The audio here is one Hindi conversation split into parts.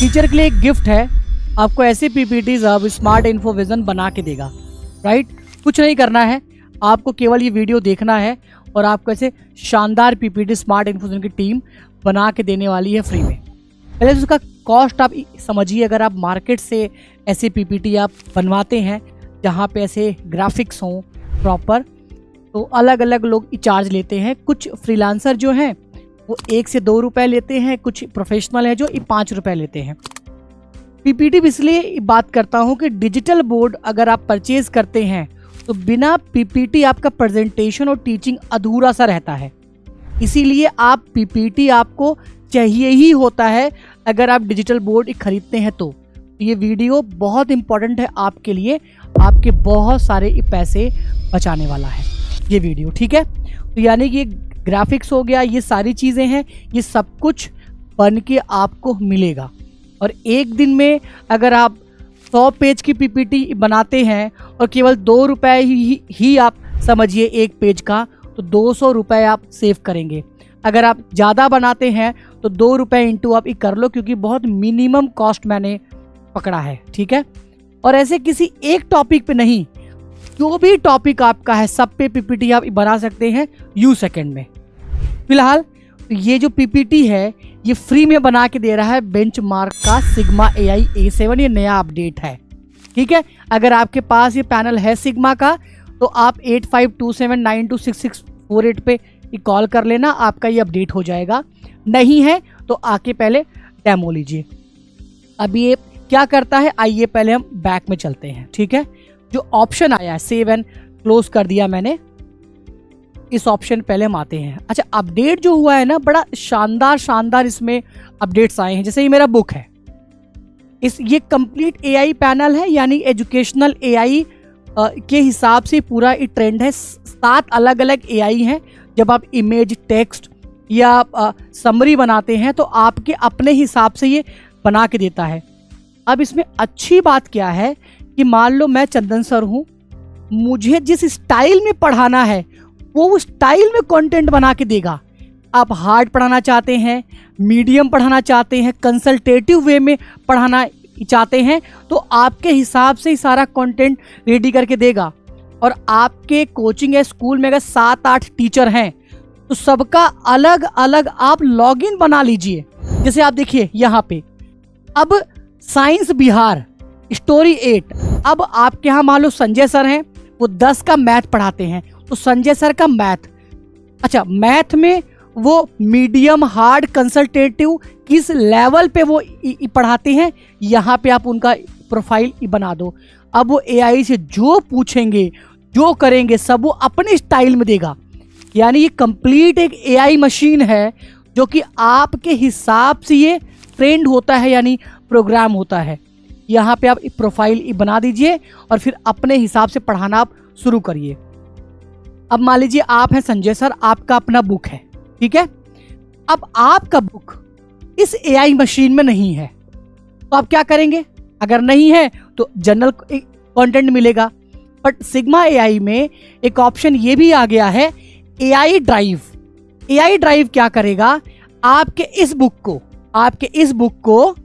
टीचर के लिए एक गिफ्ट है, आपको ऐसे पीपीटीज अब स्मार्ट इन्फोविजन बना के देगा, राइट। कुछ नहीं करना है, आपको केवल ये वीडियो देखना है और आपको ऐसे शानदार पीपीटी स्मार्ट इन्फोविजन की टीम बना के देने वाली है फ्री में। पहले तो उसका कॉस्ट आप समझिए। अगर आप मार्केट से ऐसे पीपीटी आप बनवाते हैं जहाँ पे ऐसे ग्राफिक्स हों प्रॉपर, तो अलग अलग लोग चार्ज लेते हैं। कुछ फ्रीलांसर जो हैं वो 1 से 2 रुपए लेते हैं, कुछ प्रोफेशनल है जो 5 रुपए लेते हैं। पीपीटी इसलिए बात करता हूँ कि डिजिटल बोर्ड अगर आप परचेज करते हैं तो बिना पीपीटी आपका प्रेजेंटेशन और टीचिंग अधूरा सा रहता है। इसीलिए आप पीपीटी आपको चाहिए ही होता है अगर आप डिजिटल बोर्ड खरीदते हैं। तो ये वीडियो बहुत इंपॉर्टेंट है आपके लिए, आपके बहुत सारे पैसे बचाने वाला है ये वीडियो, ठीक है। तो यानी कि ग्राफिक्स हो गया, ये सारी चीज़ें हैं, ये सब कुछ बन के आपको मिलेगा। और एक दिन में अगर आप 100 पेज की पीपीटी बनाते हैं और केवल 2 रुपए ही आप समझिए एक पेज का, तो 200 रुपये आप सेव करेंगे। अगर आप ज़्यादा बनाते हैं तो 2 रुपये इंटू आप कर लो, क्योंकि बहुत मिनिमम कॉस्ट मैंने पकड़ा है, ठीक है। और ऐसे किसी एक टॉपिक पे नहीं, जो भी टॉपिक आपका है सब पे पीपीटी आप बना सकते हैं U सेकेंड में। फिलहाल ये जो पीपीटी है ये फ्री में बना के दे रहा है बेंचमार्क का सिग्मा AI A7, ये नया अपडेट है, ठीक है। अगर आपके पास ये पैनल है सिग्मा का तो आप 8527926648 पे कॉल कर लेना, आपका ये अपडेट हो जाएगा। नहीं है तो आके पहले डेमो लीजिए। अभी ये क्या करता है, आइए पहले हम बैक में चलते हैं, ठीक है। जो ऑप्शन आया है सेव एंड क्लोज कर दिया मैंने, इस ऑप्शन पहले हम आते हैं। अच्छा, अपडेट जो हुआ है ना, बड़ा शानदार इसमें अपडेट्स आए हैं। जैसे ये मेरा बुक है, ये कंप्लीट AI पैनल है, यानी एजुकेशनल AI के हिसाब से पूरा ये ट्रेंड है। 7 अलग अलग AI हैं। जब आप इमेज, टेक्स्ट या समरी बनाते हैं तो आपके अपने हिसाब से ये बना के देता है। अब इसमें अच्छी बात क्या है कि मान लो मैं चंदन सर हूँ, मुझे जिस स्टाइल में पढ़ाना है वो उस स्टाइल में कंटेंट बना के देगा। आप हार्ड पढ़ाना चाहते हैं, मीडियम पढ़ाना चाहते हैं, कंसल्टेटिव वे में पढ़ाना चाहते हैं, तो आपके हिसाब से ही सारा कंटेंट रेडी करके देगा। और आपके कोचिंग या स्कूल में अगर 7-8 टीचर हैं तो सबका अलग अलग आप लॉगिन बना लीजिए। जैसे आप देखिए यहाँ पे, अब साइंस बिहार स्टोरी 8, अब आपके यहाँ मान लो संजय सर हैं, वो 10 का मैथ पढ़ाते हैं, तो संजय सर का मैथ, अच्छा मैथ में वो मीडियम, हार्ड, कंसल्टेटिव किस लेवल पे वो पढ़ाते हैं, यहाँ पे आप उनका प्रोफाइल बना दो। अब वो AI से जो पूछेंगे, जो करेंगे, सब वो अपने स्टाइल में देगा। यानी ये कंप्लीट एक AI मशीन है जो कि आपके हिसाब से ये ट्रेंड होता है, यानी प्रोग्राम होता है। यहाँ पे आप प्रोफाइल बना दीजिए और फिर अपने हिसाब से पढ़ाना आप शुरू करिए। अब मान लीजिए आप हैं संजय सर, आपका अपना बुक है, ठीक है। अब आपका बुक इस AI मशीन में नहीं है तो आप क्या करेंगे, अगर नहीं है तो जनरल कंटेंट मिलेगा। बट सिग्मा AI में एक ऑप्शन ये भी आ गया है, AI ड्राइव। AI ड्राइव क्या करेगा, आपके इस बुक को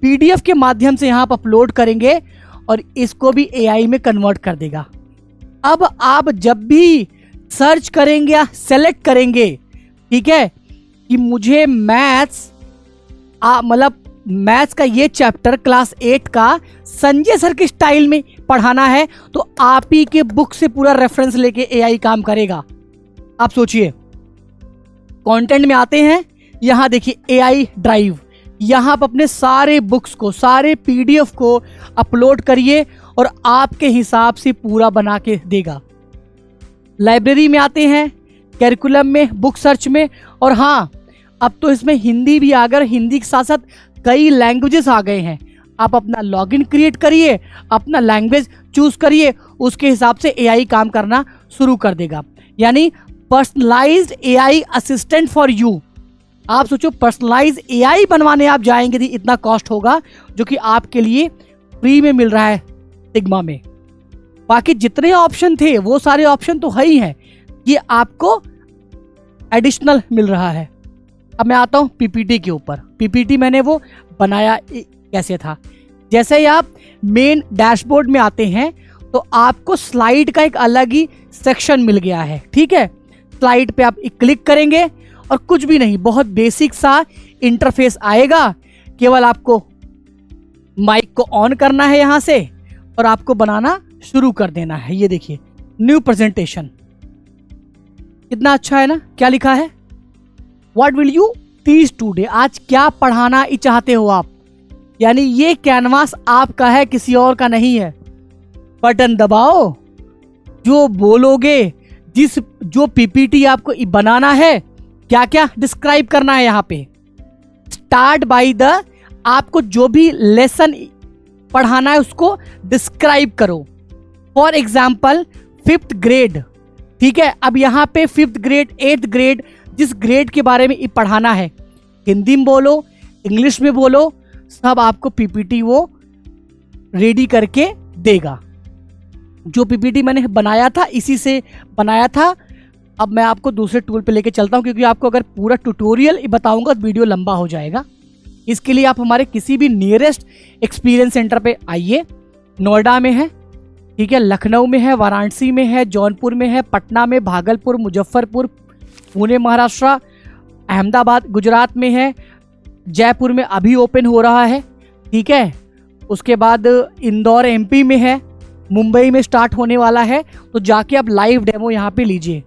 PDF के माध्यम से यहाँ पर अपलोड करेंगे और इसको भी AI में कन्वर्ट कर देगा। अब आप जब भी सर्च करेंगे या सेलेक्ट करेंगे, ठीक है, कि मुझे मैथ्स का ये चैप्टर क्लास 8 का संजय सर के स्टाइल में पढ़ाना है, तो आप ही के बुक से पूरा रेफरेंस लेके AI काम करेगा। आप सोचिए, कंटेंट में आते हैं, यहाँ देखिए AI ड्राइव, यहाँ पर अपने सारे बुक्स को, सारे PDF को अपलोड करिए और आपके हिसाब से पूरा बना के देगा। लाइब्रेरी में आते हैं, कैरिकुलम में, बुक सर्च में, और हाँ अब तो इसमें हिंदी भी आ गया। हिंदी के साथ साथ कई लैंग्वेजेस आ गए हैं। आप अपना लॉगिन क्रिएट करिए, अपना लैंग्वेज चूज करिए, उसके हिसाब से AI काम करना शुरू कर देगा। यानी personalised AI assistant for you. आप सोचो, पर्सनलाइज AI बनवाने आप जाएंगे तो इतना कॉस्ट होगा, जो कि आपके लिए फ्री में मिल रहा है सिग्मा में। बाकी जितने ऑप्शन थे वो सारे ऑप्शन तो है ही हैं, ये आपको एडिशनल मिल रहा है। अब मैं आता हूँ पीपीटी के ऊपर। पीपीटी मैंने वो बनाया कैसे था। जैसे ही आप मेन डैशबोर्ड में आते हैं तो आपको स्लाइड का एक अलग ही सेक्शन मिल गया है, ठीक है। स्लाइड पे आप क्लिक करेंगे और कुछ भी नहीं, बहुत बेसिक सा इंटरफेस आएगा। केवल आपको माइक को ऑन करना है यहाँ से और आपको बनाना शुरू कर देना है। ये देखिए, न्यू प्रेजेंटेशन, कितना अच्छा है ना। क्या लिखा है, what will you teach today, आज क्या पढ़ाना चाहते हो आप। यानी ये कैनवास आपका है, किसी और का नहीं है। बटन दबाओ, जो बोलोगे, जो पीपीटी आपको बनाना है, क्या क्या डिस्क्राइब करना है यहाँ पे। स्टार्ट बाय द, आपको जो भी लेसन पढ़ाना है उसको डिस्क्राइब करो। फॉर एग्जाम्पल 5th ग्रेड, ठीक है। अब यहाँ पे 5th ग्रेड, 8th ग्रेड, जिस ग्रेड के बारे में पढ़ाना है, हिंदी में बोलो, इंग्लिश में बोलो, सब आपको पीपीटी वो रेडी करके देगा। जो पीपीटी मैंने बनाया था इसी से बनाया था। अब मैं आपको दूसरे टूल पे लेके चलता हूँ, क्योंकि आपको अगर पूरा ट्यूटोरियल बताऊंगा तो वीडियो लंबा हो जाएगा। इसके लिए आप हमारे किसी भी नियरेस्ट एक्सपीरियंस सेंटर पे आइए। नोएडा में है, ठीक है, लखनऊ में है, वाराणसी में है, जौनपुर में है, पटना में, भागलपुर, मुजफ्फरपुर, पुणे महाराष्ट्र, अहमदाबाद गुजरात में है, जयपुर में अभी ओपन हो रहा है, ठीक है। उसके बाद इंदौर एमपी में है, मुंबई में स्टार्ट होने वाला है। तो जाके आप लाइव डेमो यहाँ पे लीजिए।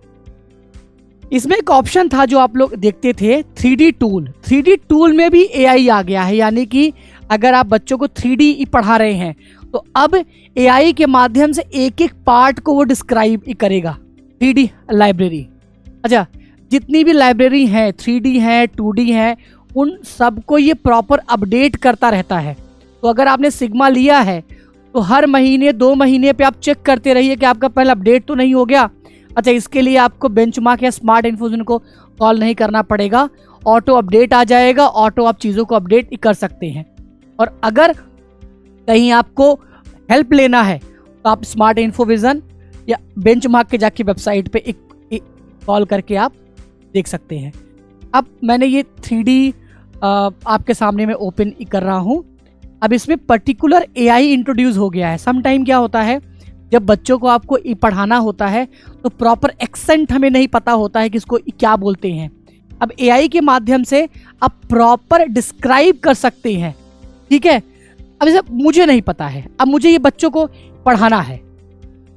इसमें एक ऑप्शन था जो आप लोग देखते थे, 3D टूल। 3D टूल में भी AI आ गया है, यानी कि अगर आप बच्चों को 3D पढ़ा रहे हैं तो अब AI के माध्यम से एक एक पार्ट को वो डिस्क्राइब करेगा। 3D लाइब्रेरी, अच्छा, जितनी भी लाइब्रेरी हैं, 3D हैं, 2D हैं, उन सबको ये प्रॉपर अपडेट करता रहता है। तो अगर आपने सिग्मा लिया है तो हर महीने 2 महीने पे आप चेक करते रहिए कि आपका पहला अपडेट तो नहीं हो गया। अच्छा, इसके लिए आपको बेंचमार्क या स्मार्ट इन्फोजन को कॉल नहीं करना पड़ेगा, ऑटो अपडेट आ जाएगा, ऑटो आप चीज़ों को अपडेट कर सकते हैं। और अगर कहीं आपको हेल्प लेना है तो आप स्मार्ट इन्फोविजन या बेंचमार्क के जाके वेबसाइट पे एक कॉल करके आप देख सकते हैं। अब मैंने ये 3D आपके सामने में ओपन कर रहा हूँ। अब इसमें पर्टिकुलर AI इंट्रोड्यूस हो गया है। सम टाइम क्या होता है, जब बच्चों को आपको पढ़ाना होता है तो प्रॉपर एक्सेंट हमें नहीं पता होता है कि इसको क्या बोलते हैं। अब AI के माध्यम से आप प्रॉपर डिस्क्राइब कर सकते हैं, ठीक है। अब जैसे मुझे नहीं पता है, अब मुझे ये बच्चों को पढ़ाना है,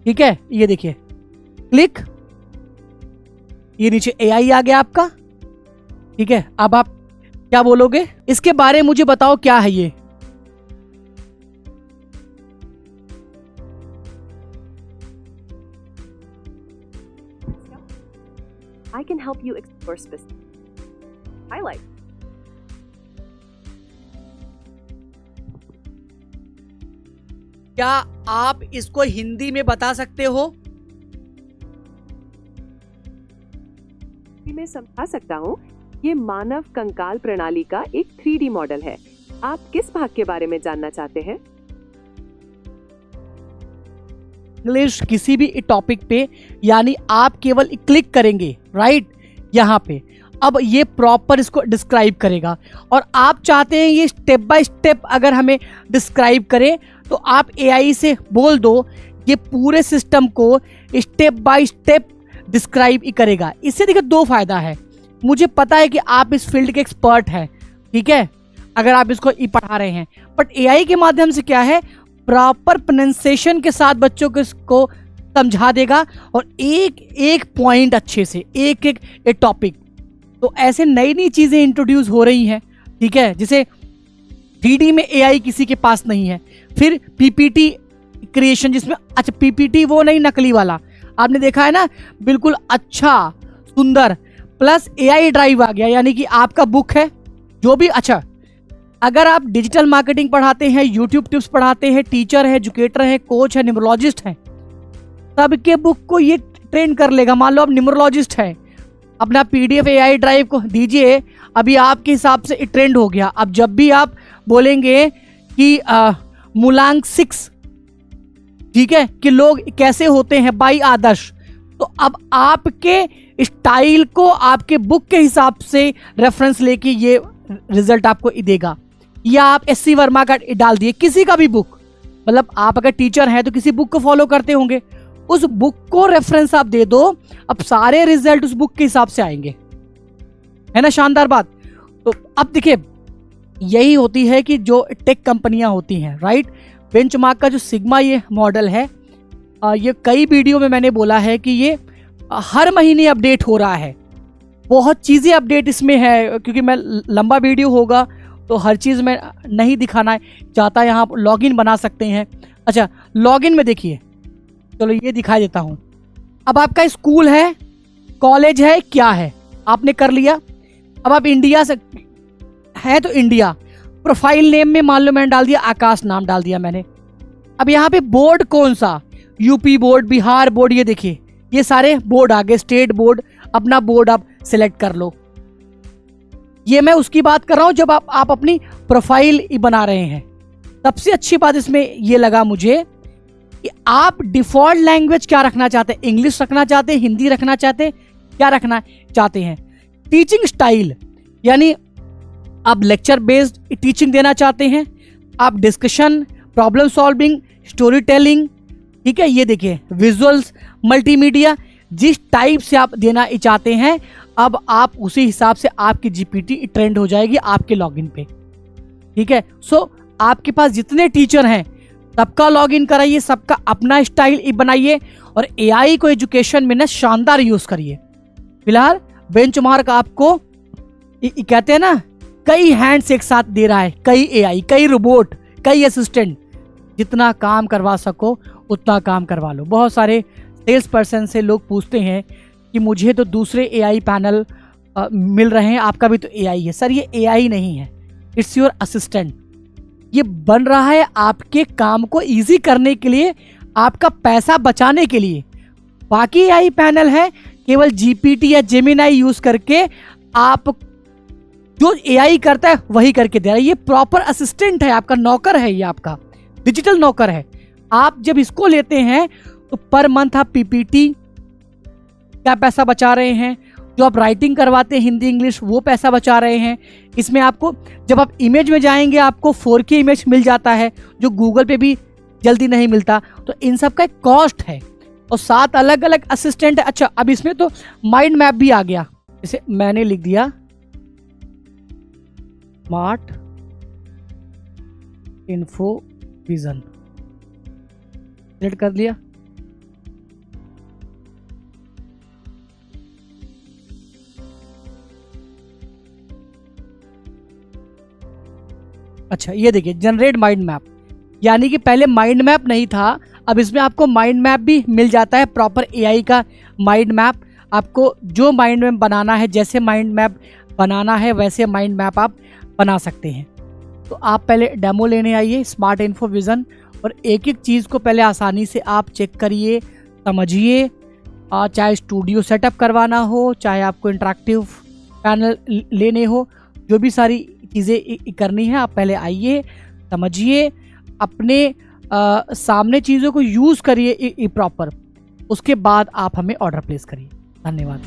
ठीक है। ये देखिए, क्लिक, ये नीचे AI आ गया आपका, ठीक है। अब आप क्या बोलोगे, इसके बारे में मुझे बताओ क्या है ये। I can help you explore specific highlights. क्या आप इसको हिंदी में बता सकते हो? मैं समझा सकता हूँ। ये मानव कंकाल प्रणाली का एक 3D मॉडल है। आप किस भाग के बारे में जानना चाहते हैं? इंग्लिश किसी भी टॉपिक पे, यानी आप केवल क्लिक करेंगे राइट यहाँ पे। अब ये प्रॉपर इसको डिस्क्राइब करेगा और आप चाहते हैं ये स्टेप बाय स्टेप अगर हमें डिस्क्राइब करे तो आप AI से बोल दो, ये पूरे सिस्टम को स्टेप बाय स्टेप डिस्क्राइब करेगा। इससे देखिए 2 फायदा है। मुझे पता है कि आप इस फील्ड के एक्सपर्ट हैं, ठीक है, अगर आप इसको पढ़ा रहे हैं। बट AI के माध्यम से क्या है, प्रॉपर प्रोनाउंसिएशन के साथ बच्चों को इसको समझा देगा और एक एक पॉइंट अच्छे से, एक एक टॉपिक। तो ऐसे नई नई चीज़ें इंट्रोड्यूस हो रही हैं, ठीक है। जैसे 3D में AI किसी के पास नहीं है। फिर PPT क्रिएशन, जिसमें अच्छा PPT वो नहीं नकली वाला, आपने देखा है ना, बिल्कुल अच्छा सुंदर, प्लस AI ड्राइव आ गया, यानी कि आपका बुक है जो भी। अच्छा, अगर आप डिजिटल मार्केटिंग पढ़ाते हैं, यूट्यूब टिप्स पढ़ाते हैं, टीचर है, एजुकेटर है, कोच है, न्यूमरोलॉजिस्ट हैं, सबके बुक को ये ट्रेन कर लेगा। मान लो आप न्यूमरोलॉजिस्ट हैं, अपना PDF AI ड्राइव को दीजिए, अभी आपके हिसाब से ट्रेंड हो गया। अब जब भी आप बोलेंगे कि मूलांक 6, ठीक है, कि लोग कैसे होते हैं बाई आदर्श, तो अब आपके स्टाइल को आपके बुक के हिसाब से रेफरेंस लेके ये रिजल्ट आपको देगा। या आप SC वर्मा का डाल दिए, किसी का भी बुक, मतलब आप अगर टीचर हैं तो किसी बुक को फॉलो करते होंगे, उस बुक को रेफरेंस आप दे दो, अब सारे रिजल्ट उस बुक के हिसाब से आएंगे, है ना, शानदार बात। तो अब देखिए यही होती है कि जो टेक कंपनियां होती हैं, राइट। बेंचमार्क का जो सिग्मा ये मॉडल है, ये कई वीडियो में मैंने बोला है कि ये हर महीने अपडेट हो रहा है, बहुत चीज़ें अपडेट इसमें है, क्योंकि मैं लंबा वीडियो होगा तो हर चीज़ में नहीं दिखाना चाहता। यहाँ आप लॉगिन बना सकते हैं। अच्छा, लॉगिन में देखिए, चलो ये दिखाई देता हूँ। अब आपका स्कूल है, कॉलेज है, क्या है, आपने कर लिया। अब आप इंडिया से है तो इंडिया, प्रोफाइल नेम में मान लो मैंने डाल दिया आकाश, नाम डाल दिया मैंने। अब यहाँ पे बोर्ड कौन सा, यूपी बोर्ड, बिहार बोर्ड, ये देखिए ये सारे बोर्ड आ गए, स्टेट बोर्ड, अपना बोर्ड आप सिलेक्ट कर लो। ये मैं उसकी बात कर रहा हूं जब आप अपनी प्रोफाइल बना रहे हैं। सबसे अच्छी बात इसमें ये लगा मुझे कि आप डिफॉल्ट लैंग्वेज क्या रखना चाहते हैं, इंग्लिश रखना चाहते हैं, हिंदी रखना चाहते हैं, क्या रखना चाहते हैं। टीचिंग स्टाइल, यानी आप लेक्चर बेस्ड टीचिंग देना चाहते हैं, आप discussion, problem solving, story telling, ठीक है, ये देखिए विजुअल्स, मल्टीमीडिया, जिस टाइप से आप देना चाहते हैं, अब आप उसी हिसाब से आपकी जीपीटी ट्रेंड हो जाएगी आपके लॉगिन पे, ठीक है। सो आपके पास जितने टीचर हैं सबका लॉगिन कराइए, सबका अपना स्टाइल बनाइए और एआई को एजुकेशन में ना शानदार यूज करिए। फिलहाल बेंचमार्क आपको कहते हैं ना, कई हैंड्स एक साथ दे रहा है, कई एआई, कई रोबोट, कई असिस्टेंट, जितना काम करवा सको उतना काम करवा लो। बहुत सारे सेल्स पर्सन से लोग पूछते हैं कि मुझे तो दूसरे एआई पैनल मिल रहे हैं, आपका भी तो एआई है। सर ये एआई नहीं है, इट्स योर असिस्टेंट। ये बन रहा है आपके काम को इजी करने के लिए, आपका पैसा बचाने के लिए। बाकी एआई पैनल है केवल जीपीटी या जेमिनाई यूज करके आप जो एआई करता है वही करके दे रहा है। ये प्रॉपर असिस्टेंट है, आपका नौकर है, ये आपका डिजिटल नौकर है। आप जब इसको लेते हैं तो पर मंथ आप पीपीटी क्या पैसा बचा रहे हैं, जो आप राइटिंग करवाते हैं हिंदी इंग्लिश वो पैसा बचा रहे हैं। इसमें आपको जब आप इमेज में जाएंगे आपको 4K इमेज मिल जाता है, जो गूगल पे भी जल्दी नहीं मिलता। तो इन सब का एक कॉस्ट है और 7 अलग अलग असिस्टेंट है। अच्छा, अब इसमें तो माइंड मैप भी आ गया, जैसे मैंने लिख दिया स्मार्ट इन्फो विजन, सेलेक्ट कर लिया। अच्छा, ये देखिए जनरेट माइंड मैप, यानी कि पहले माइंड मैप नहीं था, अब इसमें आपको माइंड मैप भी मिल जाता है, प्रॉपर एआई का माइंड मैप। आपको जो माइंड मैप बनाना है, जैसे माइंड मैप बनाना है वैसे माइंड मैप आप बना सकते हैं। तो आप पहले डेमो लेने आइए स्मार्ट इन्फो विजन, और एक एक चीज़ को पहले आसानी से आप चेक करिए, समझिए। चाहे स्टूडियो सेटअप करवाना हो, चाहे आपको इंटरेक्टिव पैनल लेने हो, जो भी सारी चीज़ें करनी है, आप पहले आइए, समझिए, अपने सामने चीज़ों को यूज़ करिए प्रॉपर, उसके बाद आप हमें ऑर्डर प्लेस करिए। धन्यवाद।